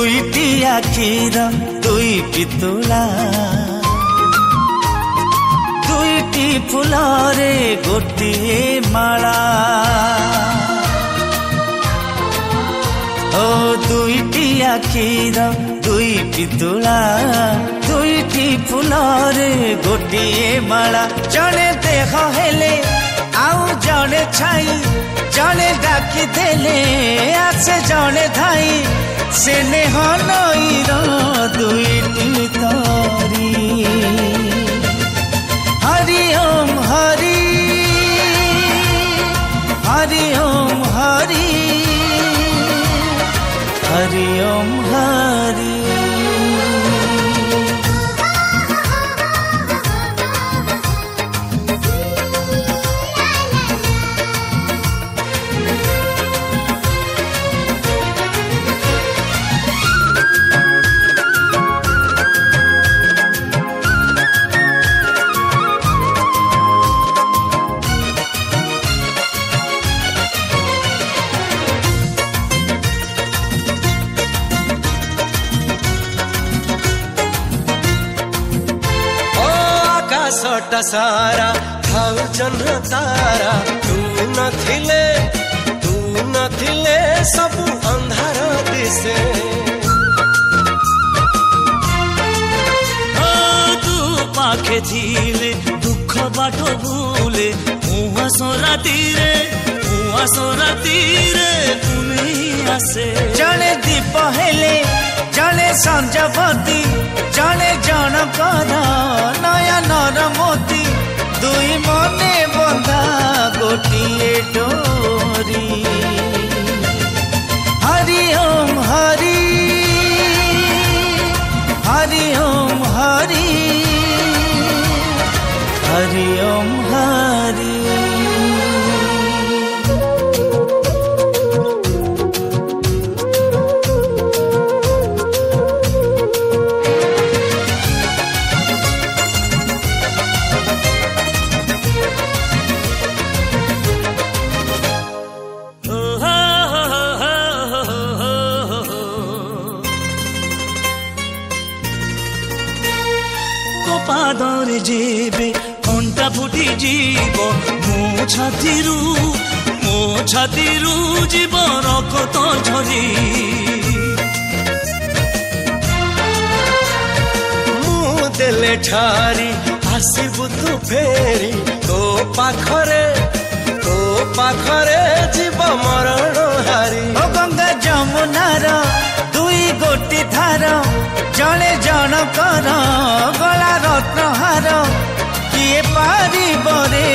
दुईटी आखिर दुई पितुला दुईटी फुलरे गोटिए माला ओ दुईटी आखिर दुई पितुला दुईटी फुलरे गोटिए माला जने देह हेले आउ जने छाई जने डाकी देले आसे जने धाई से नेह नईर दुईटी तरी हरि ओम हरि हरि ओम हरि हरि ओम हरि सटा सारा थाउ जन्म तारा तू नथिले सबु अंधार दिसे तू पाखे थिले दुख बाटो भूले मुहासो रातीरे तुमी आसे जने दीप हेले जने संजपति जने जनकर नयनर मोती दुई मने बंधा गोटिए डोरी हरि ओम हरि हरि ओम हरि हरि ओम हरि पादरे जेबे कंटा फुटी जीव मो छातीरू जीव रक्त झरी मु देले ठारी आसिबु तू फेरी तो पाखरे जीव मरण हारी ओ गंगा जमुनार दुई गोटी धार जने जनकर गला रत्नहार किए पारिबरे